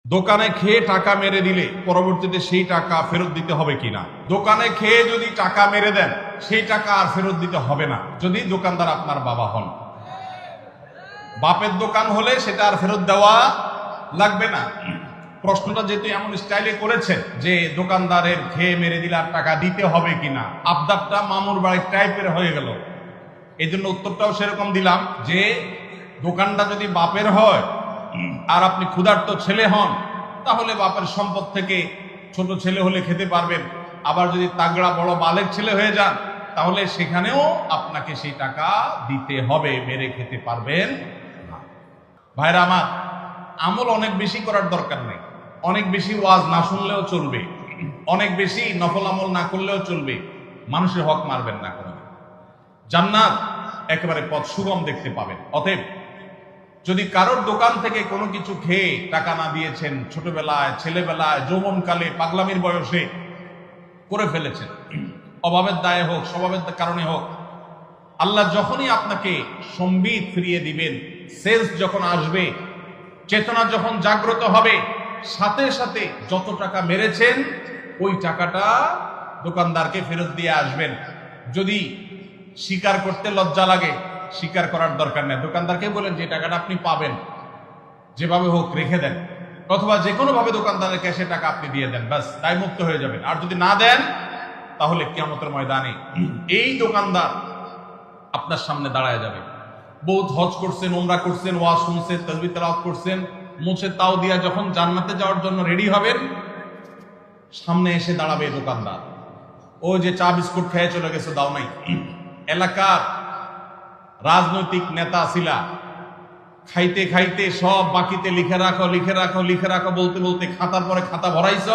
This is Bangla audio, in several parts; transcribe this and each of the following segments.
দোকানে খেয়ে টাকা মেরে দিলে পরবর্তীতে সেই টাকা ফেরত দিতে হবে কিনা? দোকানে খেয়ে যদি টাকা মেরে দেন সেই টাকা আর ফেরত দিতে হবে না, যদি দোকানদার আপনার বাবা হন। বাপের দোকান হলে সেটা আর ফেরত দেওয়া লাগবে না। প্রশ্নটা যেহেতু এমন স্টাইলে করেছে যে দোকানদারের খেয়ে মেরে দিলে আর টাকা দিতে হবে কিনা, আবদারটা মামুর বাড়ির টাইপের হয়ে গেল। এই জন্য উত্তরটাও সেরকম দিলাম যে দোকানটা যদি বাপের হয় আর আপনি ক্ষুধার্ত ছেলে হন, তাহলে বাপের সম্পদ থেকে ছোট ছেলে হলে খেতে পারবেন। আবার যদি তাগড়া বড় বালেক ছেলে হয়ে যান, তাহলে সেখানেও আপনাকে সেই টাকা দিতে হবে, মেরে খেতে পারবেন না। ভাইরা আমার, আমল অনেক বেশি করার দরকার নেই। অনেক বেশি ওয়াজ না শুনলেও চলবে, অনেক বেশি নফল আমল না করলেও চলবে। মানুষের হক মারবেন না কোনো। জান্নাত একেবারে পথ সুগম দেখতে পাবেন। অতএব যদি কারোর দোকান থেকে কোনো কিছু খেয়ে টাকা না দিয়েছেন, ছোটবেলায়, ছেলেবেলায়, যৌবনকালে, পাগলামির বয়সে করে ফেলেছেন, অভাবের দায়ে হোক, স্বভাবের কারণে হোক, আল্লাহ যখনই আপনাকে সম্বিত ফিরিয়ে দিবেন, সেন্স যখন আসবে, চেতনা যখন জাগ্রত হবে, সাথে সাথে যত টাকা মেরেছেন ওই টাকাটা দোকানদারকে ফেরত দিয়ে আসবেন। যদি স্বীকার করতে লজ্জা লাগে, স্বীকার করার দরকার নেই। দোকানদারকে বলেন যে টাকাটা আপনি পাবেন, যেভাবে হোক রেখে দেন, অথবা যে কোনো ভাবে দোকানদারের ক্যাশে টাকা আপনি দিয়ে দেন, ব্যাস দায় মুক্ত হয়ে যাবেন। আর যদি না দেন, তাহলে কিয়ামতের ময়দানে এই দোকানদার আপনার সামনে দাঁড়ায় যাবে। বহুত হজ করছেন, উমরা করছেন, ওয়াজ শুনছেন, তাসবিহ তেলাওয়াত করছেন, মুছে তাও দিয়া যখন জান্নাতে যাওয়ার জন্য রেডি হবেন, সামনে এসে দাঁড়াবে দোকানদার। ও যে চা বিস্কুট খেয়ে চলে গেছে, দাও নাই। এলাকার রাজনৈতিক নেতা ছিলা, খাইতে খাইতে সব বাকিতে লিখে রাখো, লিখে রাখো, লিখে রাখো বলতে বলতে খাতার পরে খাতা ভরাইছ,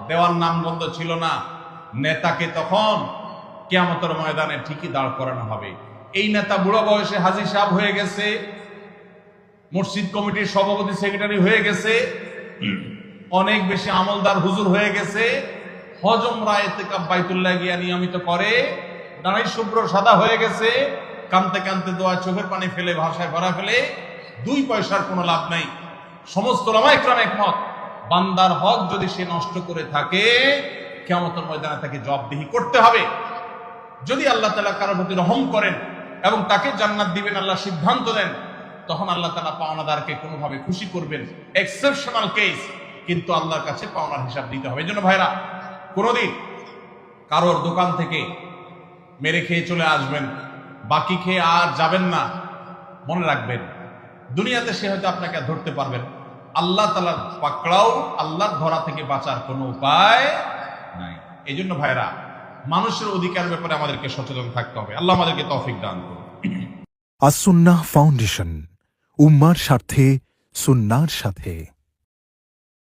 দেওয়ার নাম বন্ধ ছিল না। নেতাকে তখন কিয়ামতের ময়দানে ঠিকই দাঁড় করানো হবে। এই নেতা বুড়ো বয়সে হাজী সাহেব হয়ে গেছে, মসজিদ কমিটির সভাপতি সেক্রেটারি হয়ে গেছে, অনেক বেশি আমলদার হুজুর হয়ে গেছে, হজ উমরা ইতিকাফ বাইতুল্লাহ গিয়া নিয়মিত করে, দাঁড়াই শুভ্র সাদা হয়ে গেছে, কানতে কানতে দোয়া চোখের পানি ফেলে ভাষায় ভরা ফেলে, 2 পয়সার কোনো লাভ নাই। সমস্ত উলামা ইকরাম একমত, বান্দার হক যদি সে নষ্ট করে থাকে, কিয়ামতের ময়দানে তাকে জবাবদিহি করতে হবে। যদি আল্লাহ তাআলা কারোর প্রতি রহম করেন এবং তাকে জান্নাত দিবেন আল্লাহ সিদ্ধান্ত দেন, তখন আল্লাহ তাআলা পাওনাদারকে কোনোভাবে খুশি করবেন, এক্সেপশনাল কেস, কিন্তু আল্লাহর কাছে পাওনার হিসাব দিতে হবে। এই জন্য ভাইরা, কোনোদিন কারোর দোকান থেকে মেরে খেয়ে চলে আসবেন, বাকি খেয়ে আর যাবেন না। মনে রাখবেন, দুনিয়াতে সে হয়তো আপনাকে ধরতে পারবেন, আল্লাহ তাআলার পাকড়াও, আল্লাহর ধরা থেকে বাঁচার কোনো উপায় নাই। এই জন্য ভাইরা, মানুষের অধিকার ব্যাপারে আমাদেরকে সচেতন থাকতে হবে। আল্লাহ আমাদেরকে তৌফিক দান করুন। আস-সুন্নাহ ফাউন্ডেশন, উম্মার স্বার্থে, সুন্নাহর সাথে।